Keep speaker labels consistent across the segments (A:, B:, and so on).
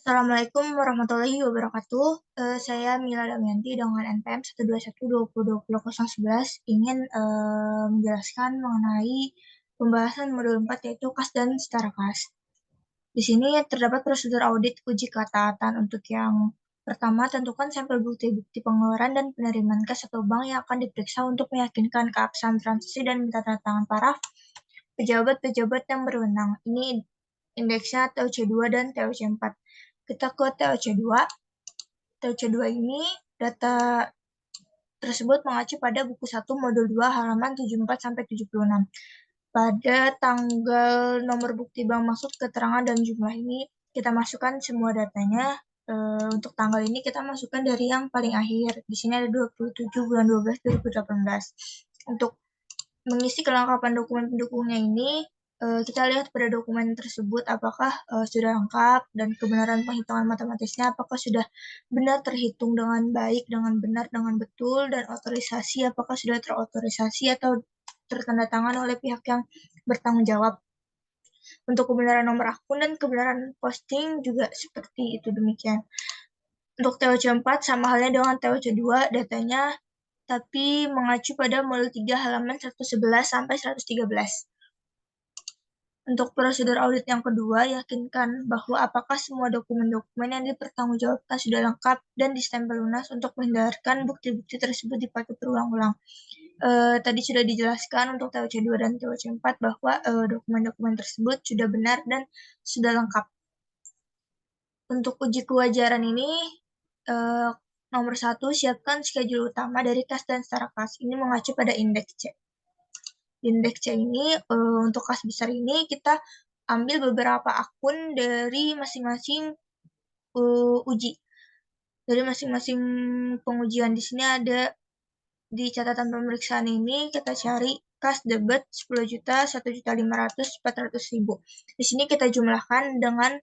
A: Assalamualaikum warahmatullahi wabarakatuh. Saya Mila Damayanti dengan NPM 121202011 ingin menjelaskan mengenai pembahasan modul 4 yaitu kas dan setara kas. Di sini terdapat prosedur audit uji ketaatan. Untuk yang pertama, tentukan sampel bukti-bukti pengeluaran dan penerimaan kas atau bank yang akan diperiksa untuk meyakinkan keabsahan transaksi dan minta tanda tangan para pejabat-pejabat yang berwenang. Ini indeksnya TOC2 dan TOC4. Kita ke TOC2. TOC2 ini data tersebut mengacu pada buku 1 modul 2 halaman 74 sampai 76. Pada tanggal nomor bukti bank maksud keterangan dan jumlah ini kita masukkan semua datanya. Untuk tanggal ini kita masukkan dari yang paling akhir. Di sini ada 27 bulan 12 2018. Untuk mengisi kelengkapan dokumen pendukungnya ini, kita lihat pada dokumen tersebut apakah sudah lengkap dan kebenaran penghitungan matematisnya apakah sudah benar terhitung dengan baik, dengan benar, dengan betul, dan otorisasi apakah sudah terotorisasi atau tertanda tangan oleh pihak yang bertanggung jawab. Untuk kebenaran nomor akun dan kebenaran posting juga seperti itu demikian. Untuk TOC4 sama halnya dengan TOC2, datanya tapi mengacu pada modul 3 halaman 111 sampai 113. Untuk prosedur audit yang kedua, yakinkan bahwa apakah semua dokumen-dokumen yang dipertanggungjawabkan sudah lengkap dan distempel lunas untuk menghindarkan bukti-bukti tersebut dipakai berulang-ulang. Tadi sudah dijelaskan untuk TOC2 dan TOC4 bahwa dokumen-dokumen tersebut sudah benar dan sudah lengkap. Untuk uji kewajaran ini, nomor 1, siapkan schedule utama dari kas dan setara kas. Ini mengacu pada indeks C. Indeks C ini untuk kas besar ini kita ambil beberapa akun dari masing-masing uji. Dari masing-masing pengujian di sini ada di catatan pemeriksaan ini kita cari kas debit 10 juta, 1.500.000, 400.000. Di sini kita jumlahkan dengan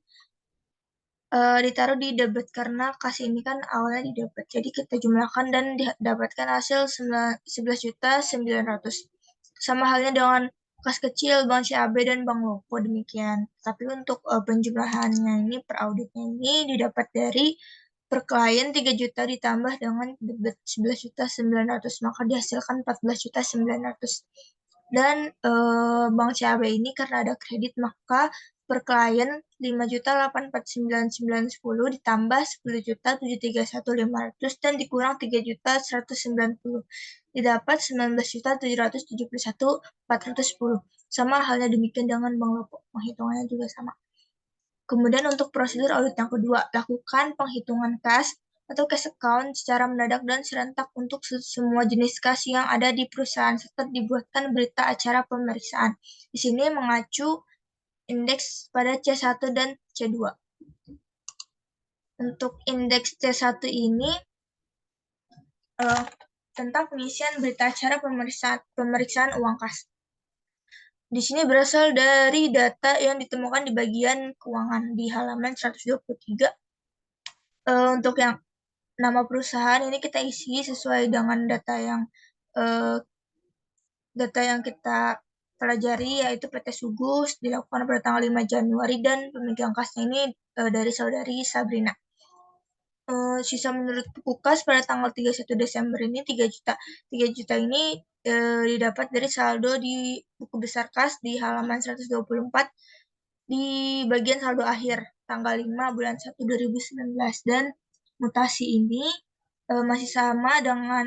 A: ditaruh di debit karena kas ini kan awalnya di debit. Jadi kita jumlahkan dan didapatkan hasil 11.900.000. Sama halnya dengan kas kecil, Bank CAB dan Bank Loko demikian. Tapi untuk penjumlahannya ini per auditnya ini didapat dari per klien 3 juta ditambah dengan debit 11.900.000 maka dihasilkan 14.900.000. Dan Bank CAB ini karena ada kredit maka per klien 5.849.910 ditambah 10.731.500 dan dikurang 3.190 didapat 19.771.410. Sama halnya demikian dengan Bank Loko, penghitungannya juga sama. Kemudian untuk prosedur audit yang kedua, lakukan penghitungan kas atau cash account secara mendadak dan serentak untuk semua jenis kas yang ada di perusahaan serta dibuatkan berita acara pemeriksaan. Di sini mengacu indeks pada C1 dan C2. Untuk indeks C1 ini tentang pengisian berita acara pemeriksaan uang kas. Di sini berasal dari data yang ditemukan di bagian keuangan di halaman 123. Untuk yang nama perusahaan ini kita isi sesuai dengan data yang kita pelajari yaitu PT Sugus dilakukan pada tanggal 5 Januari dan pemegang kasnya ini dari saudari Sabrina. Sisa menurut buku kas pada tanggal 31 Desember ini 3 juta. 3 juta ini didapat dari saldo di buku besar kas di halaman 124 di bagian saldo akhir tanggal 5 bulan 1 2019 dan mutasi ini masih sama dengan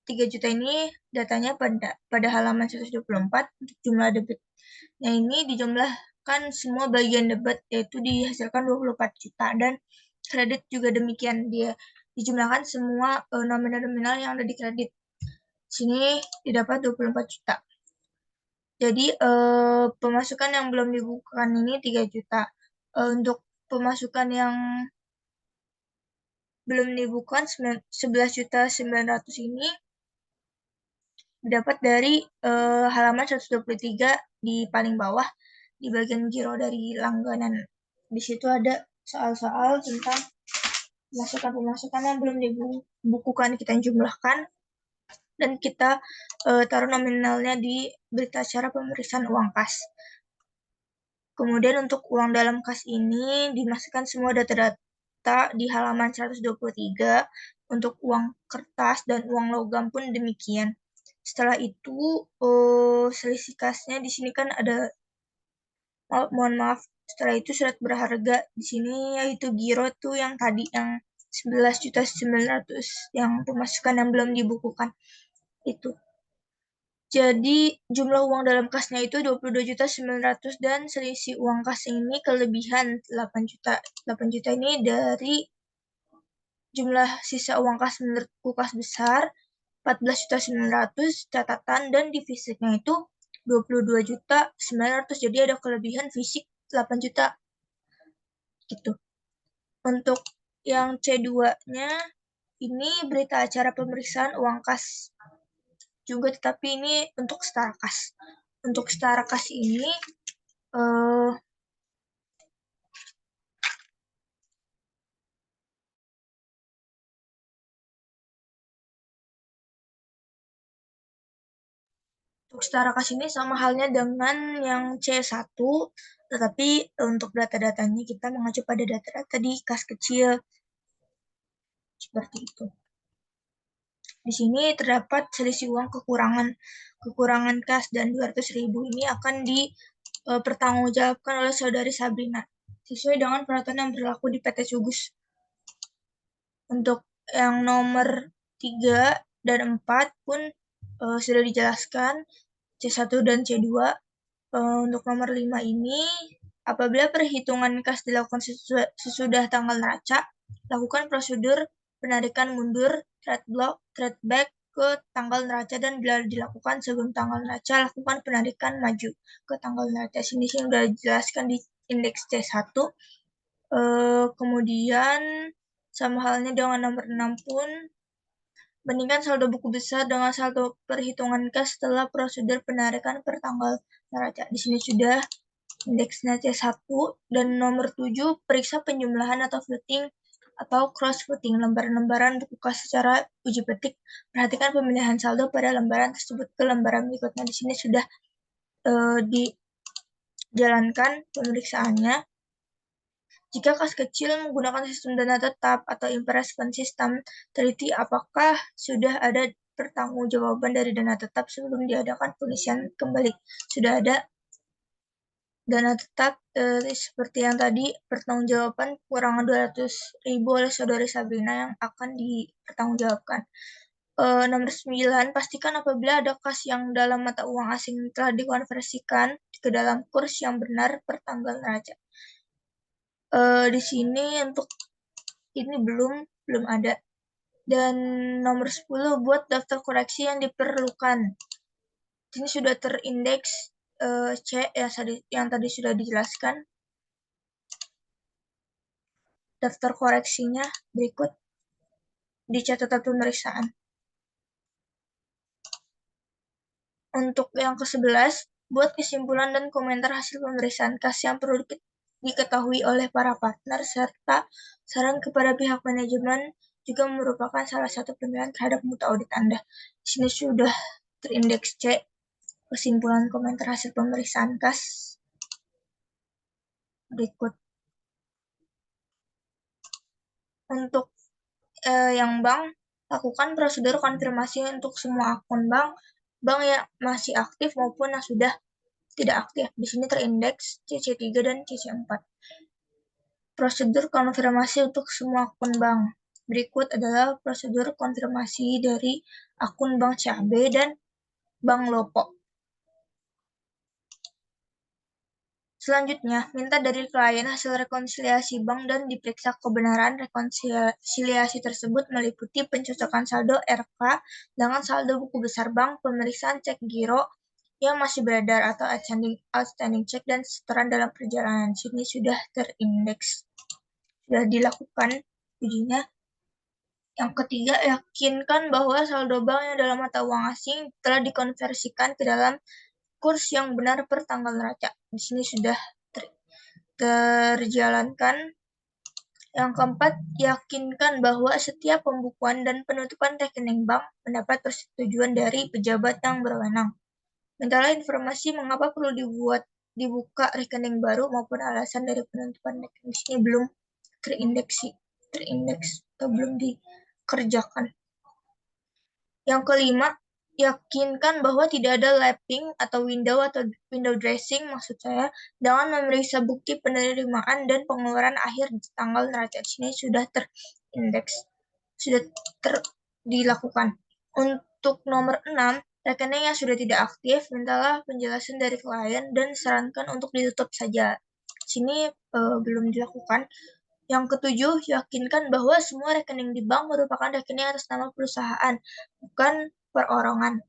A: 3 juta ini datanya pada halaman 124 untuk jumlah debitnya ini dijumlahkan semua bagian debit yaitu dihasilkan 24 juta dan kredit juga demikian dia dijumlahkan semua nominal-nominal yang ada di kredit. Sini didapat 24 juta. Jadi pemasukan yang belum dibukukan ini 3 juta. Untuk pemasukan yang belum dibukukan 11.900.000 ini didapat dari halaman 123 di paling bawah di bagian giro dari langganan. Di situ ada soal-soal tentang pemasukan yang belum dibukukan kita jumlahkan dan kita taruh nominalnya di berita acara pemeriksaan uang kas. Kemudian untuk uang dalam kas ini dimasukkan semua data-data di halaman 123. Untuk uang kertas dan uang logam pun demikian. Setelah itu selisih kasnya di sini kan ada, mohon maaf, setelah itu surat berharga di sini yaitu giro tuh yang tadi yang 11.900.000 yang pemasukan yang belum dibukukan itu. Jadi jumlah uang dalam kasnya itu 22.900.000 dan selisih uang kas ini kelebihan 8 juta. 8 juta ini dari jumlah sisa uang kas menurutku kas besar 14.900.000 catatan dan defisitnya itu 22.900.000. Jadi ada kelebihan fisik 8 juta gitu. Untuk yang C2-nya ini berita acara pemeriksaan uang kas juga, tetapi ini untuk setara kas. Untuk setara kas ini eh, untuk setara kas ini sama halnya dengan yang C1, tetapi untuk data-datanya kita mengacu pada data-data di kas kecil seperti itu. Di sini terdapat selisih uang kekurangan kas dan 200.000 ini akan dipertanggungjawabkan oleh saudari Sabrina sesuai dengan peraturan yang berlaku di PT Sugus. Untuk yang nomor 3 dan 4 pun sudah dijelaskan C1 dan C2. Untuk nomor 5 ini, apabila perhitungan kas dilakukan sesudah tanggal neraca, lakukan prosedur penarikan mundur trade back ke tanggal neraca, dan bila dilakukan sebelum tanggal neraca, lakukan penarikan maju ke tanggal neraca. Sini sudah dijelaskan di indeks C1. Kemudian sama halnya dengan nomor 6 pun, bandingkan saldo buku besar dengan saldo perhitungan kas setelah prosedur penarikan per tanggal neraca. Di sini sudah indeksnya C1. Dan nomor 7, periksa penjumlahan atau footing atau cross footing lembaran-lembaran buku kas secara uji petik. Perhatikan pemindahan saldo pada lembaran tersebut ke lembaran berikutnya. Di sini sudah dijalankan pemeriksaannya. Jika kas kecil menggunakan sistem dana tetap atau investment system, teliti apakah sudah ada pertanggungjawaban dari dana tetap sebelum diadakan pengisian kembali. Sudah ada dana tetap seperti yang tadi, pertanggungjawaban kekurangan 200.000 oleh saudari Sabrina yang akan dipertanggungjawabkan. Nomor 9, pastikan apabila ada kas yang dalam mata uang asing telah dikonversikan ke dalam kurs yang benar per tanggal neraca. Di sini untuk ini belum ada. Dan nomor 10, buat daftar koreksi yang diperlukan. Ini sudah terindeks C yang tadi sudah dijelaskan. Daftar koreksinya berikut di catatan pemeriksaan. Untuk yang ke-11, buat kesimpulan dan komentar hasil pemeriksaan kas yang perlu diketahui oleh para partner, serta saran kepada pihak manajemen juga merupakan salah satu penilaian terhadap mutu audit Anda. Di sini sudah terindeks C, kesimpulan komentar hasil pemeriksaan kas berikut. Untuk yang bank, lakukan prosedur konfirmasi untuk semua akun bank yang masih aktif maupun yang sudah tidak aktif. Di sini terindeks CC3 dan CC4. Prosedur konfirmasi untuk semua akun bank. Berikut adalah prosedur konfirmasi dari akun bank CAB dan bank Lopo. Selanjutnya, minta dari klien hasil rekonsiliasi bank dan diperiksa kebenaran rekonsiliasi tersebut meliputi pencocokan saldo RK dengan saldo buku besar bank, pemeriksaan cek giro yang masih beredar atau outstanding check, dan setoran dalam perjalanan. Sini sudah terindeks, sudah dilakukan ujinya. Yang ketiga, yakinkan bahwa saldo bank yang dalam mata uang asing telah dikonversikan ke dalam kurs yang benar per tanggal neraca. Di sini sudah terjalankan. Yang keempat, yakinkan bahwa setiap pembukuan dan penutupan rekening bank mendapat persetujuan dari pejabat yang berwenang. Mintalah informasi mengapa perlu dibuat dibuka rekening baru maupun alasan dari penutupan rekening ini belum terindeks atau belum dikerjakan. Yang kelima, yakinkan bahwa tidak ada lapping atau window dressing maksud saya dengan memeriksa bukti penerimaan dan pengeluaran akhir di tanggal neraca ini sudah terindeks, sudah dilakukan. Untuk nomor 6, rekening yang sudah tidak aktif, mintalah penjelasan dari klien dan sarankan untuk ditutup saja. Sini belum dilakukan. Yang ketujuh, yakinkan bahwa semua rekening di bank merupakan rekening atas nama perusahaan, bukan perorangan.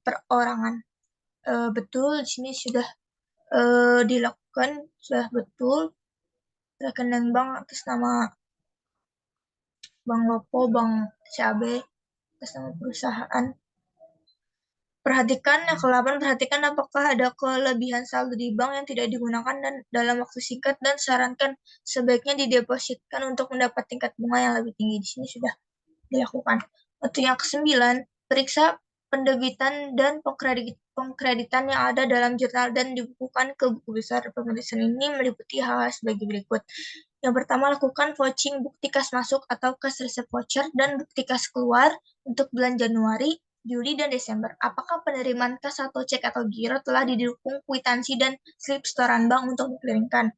A: Betul, di sini sudah dilakukan, sudah betul. Rekening bank atas nama Bank Lopo, Bank CAB, atas nama perusahaan. Perhatikan yang ke-8, perhatikan apakah ada kelebihan saldo di bank yang tidak digunakan dan dalam waktu singkat dan sarankan sebaiknya didepositkan untuk mendapat tingkat bunga yang lebih tinggi. Di sini sudah dilakukan. Untuk yang ke-9, periksa pendebitan dan pengkreditan yang ada dalam jurnal dan dibukukan ke buku besar. Pemeriksaan ini meliputi hal-hal sebagai berikut. Yang pertama, lakukan vouching bukti kas masuk atau kas resep voucher dan bukti kas keluar untuk bulan Januari, Juli, dan Desember. Apakah penerimaan kas atau cek atau giro telah didukung kwitansi dan slip setoran bank untuk dikirimkan?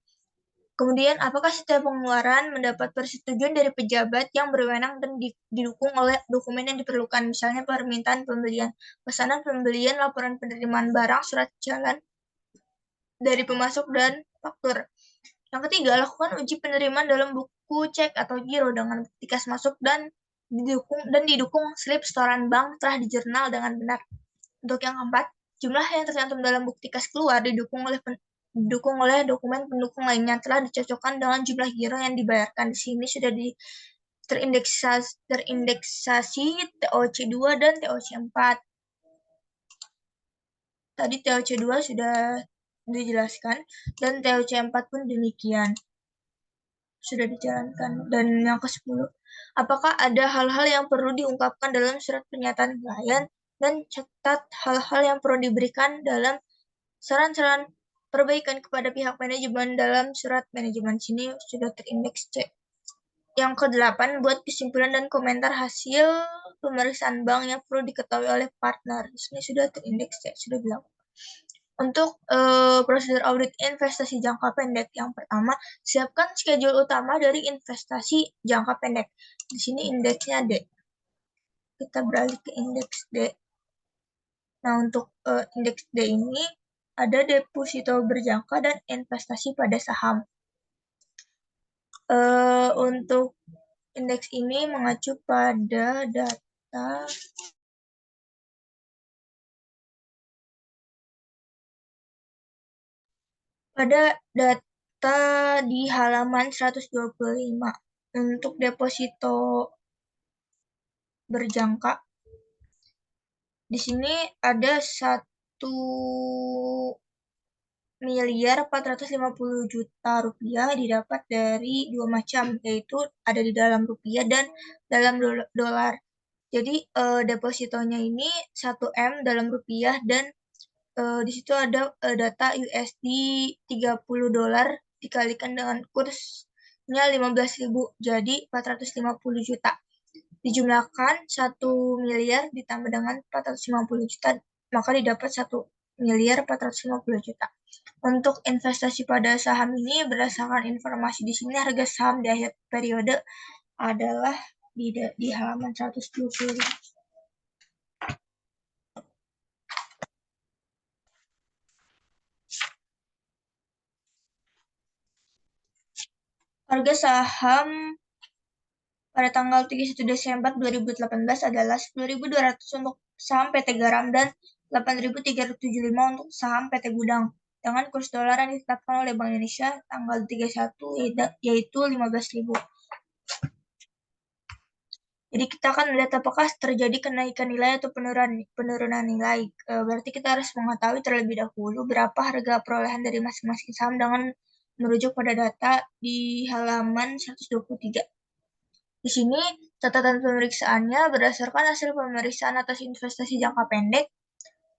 A: Kemudian, apakah setiap pengeluaran mendapat persetujuan dari pejabat yang berwenang dan didukung oleh dokumen yang diperlukan, misalnya permintaan pembelian, pesanan pembelian, laporan penerimaan barang, surat jalan dari pemasok, dan faktur. Yang ketiga, lakukan uji penerimaan dalam buku cek atau giro dengan bukti kas masuk dan didukung slip setoran bank telah dijurnal dengan benar. Untuk yang keempat, jumlah yang tercantum dalam bukti kas keluar didukung oleh dokumen pendukung lainnya telah dicocokkan dengan jumlah giro yang dibayarkan. Di sini sudah terindeksasi TOC2 dan TOC4. Tadi TOC2 sudah dijelaskan dan TOC4 pun demikian. Sudah dijalankan. Dan yang ke-10, apakah ada hal-hal yang perlu diungkapkan dalam surat pernyataan klien dan catat hal-hal yang perlu diberikan dalam saran-saran perbaikan kepada pihak manajemen dalam surat manajemen. Sini sudah terindeks C. Yang ke-8, buat kesimpulan dan komentar hasil pemeriksaan bank yang perlu diketahui oleh partner. Sini sudah terindeks C, sudah dilakukan. Untuk prosedur audit investasi jangka pendek, yang pertama, siapkan schedule utama dari investasi jangka pendek. Di sini indeksnya D. Kita beralih ke indeks D. Nah, untuk indeks D ini ada deposito berjangka dan investasi pada saham. Untuk indeks ini mengacu pada data di halaman 125. Untuk deposito berjangka, di sini ada 1.450.000.000 rupiah didapat dari dua macam, yaitu ada di dalam rupiah dan dalam dolar. Jadi depositonya ini 1 M dalam rupiah dan di situ ada data USD $30 dikalikan dengan kursnya 15.000, jadi 450 juta. Dijumlahkan 1 miliar ditambah dengan 450 juta, maka didapat 1.450 juta. Untuk investasi pada saham ini, berdasarkan informasi di sini, harga saham di akhir periode adalah di halaman 120. Harga saham pada tanggal 31 Desember 2018 adalah 10.200 untuk saham PT Garam dan 8.375 untuk saham PT Gudang, dengan kurs dolar yang ditetapkan oleh Bank Indonesia tanggal 31 yaitu 15.000. Jadi kita akan melihat apakah terjadi kenaikan nilai atau penurunan nilai. Berarti kita harus mengetahui terlebih dahulu berapa harga perolehan dari masing-masing saham dengan merujuk pada data di halaman 123. Di sini catatan pemeriksaannya berdasarkan hasil pemeriksaan atas investasi jangka pendek.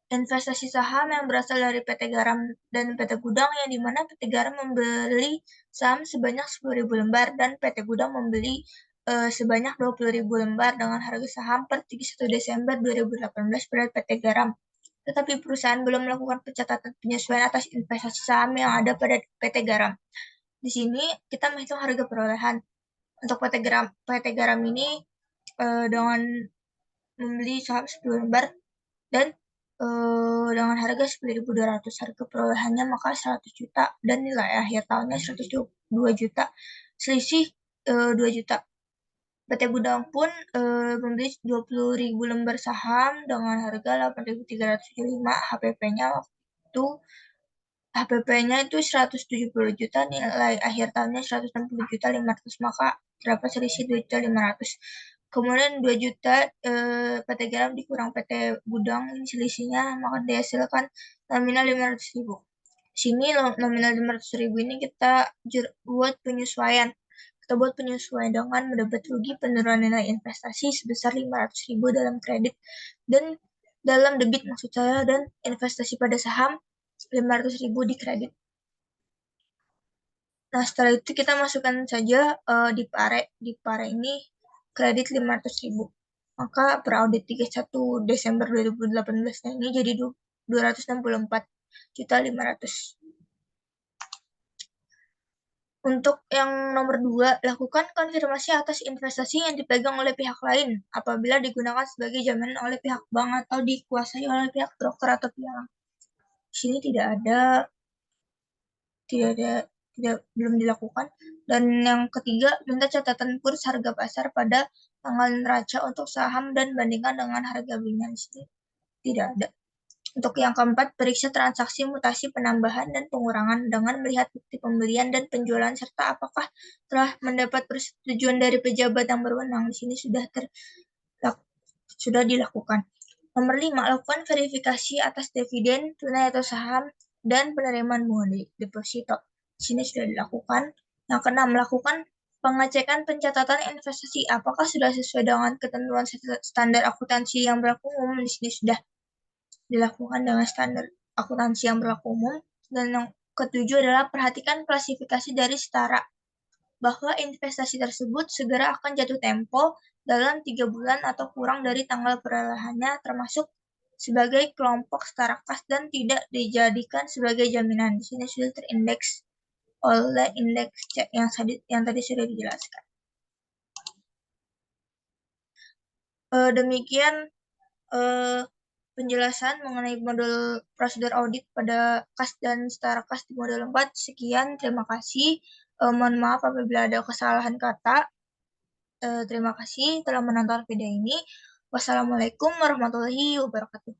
A: investasi saham yang berasal dari PT Garam dan PT Gudang, yang dimana PT Garam membeli saham sebanyak 10.000 lembar dan PT Gudang membeli sebanyak 20.000 lembar dengan harga saham per 31 Desember 2018 pada PT Garam. Tetapi perusahaan belum melakukan pencatatan penyesuaian atas investasi saham yang ada pada PT Garam. Di sini kita menghitung harga perolehan. Untuk PT Garam ini dengan membeli saham 10 lembar dan dengan harga 10.200, harga perolehannya maka 100 juta dan nilai akhir tahunnya 102 juta, selisih 2 juta. PT Gudang pun membeli 20.000 lembar saham dengan harga 8.375, HPP-nya waktu HPP-nya itu 170 juta, nilai akhir tahunnya 160 juta 500, maka terdapat selisih 2 juta 500. Kemudian 2 juta PT Garam dikurang PT Gudang, ini selisihnya, maka dihasilkan nominal 500.000. Sini nominal 500.000 ini kita buat penyesuaian. Kita buat penyesuaian dengan mendapat rugi penurunan nilai investasi sebesar 500.000 dalam kredit dan dalam debit maksud saya, dan investasi pada saham 500.000 di kredit. Nah, setelah itu kita masukkan saja di pare. Di pare ini kredit 500.000. Maka per audit 31 Desember 2018 ini jadi 264.500. Untuk yang nomor 2, lakukan konfirmasi atas investasi yang dipegang oleh pihak lain apabila digunakan sebagai jaminan oleh pihak bank atau dikuasai oleh pihak broker atau pialang. Di sini belum dilakukan. Dan yang ketiga, minta catatan kurs harga pasar pada tanggal neraca untuk saham dan bandingkan dengan harga belinya. Di sini tidak ada. Untuk yang keempat, periksa transaksi mutasi penambahan dan pengurangan dengan melihat bukti pembelian dan penjualan serta apakah telah mendapat persetujuan dari pejabat yang berwenang. Di sini sudah dilakukan. Nomor 5, lakukan verifikasi atas dividen, tunai atau saham, dan penerimaan bunga deposito. Di sini sudah dilakukan. Yang keenam, lakukan pengecekan pencatatan investasi. Apakah sudah sesuai dengan ketentuan standar akuntansi yang berlaku umum? Di sini sudah dilakukan dengan standar akuntansi yang berlaku umum. Dan yang ketujuh adalah perhatikan klasifikasi dari setara, bahwa investasi tersebut segera akan jatuh tempo dalam 3 bulan atau kurang dari tanggal perolehannya, termasuk sebagai kelompok setara kas dan tidak dijadikan sebagai jaminan. Di sini sudah terindeks oleh indeks C yang tadi sudah dijelaskan. Demikian penjelasan mengenai model prosedur audit pada kas dan setara kas di model 4. Sekian, terima kasih. Mohon maaf apabila ada kesalahan kata. Terima kasih telah menonton video ini. Wassalamualaikum warahmatullahi wabarakatuh.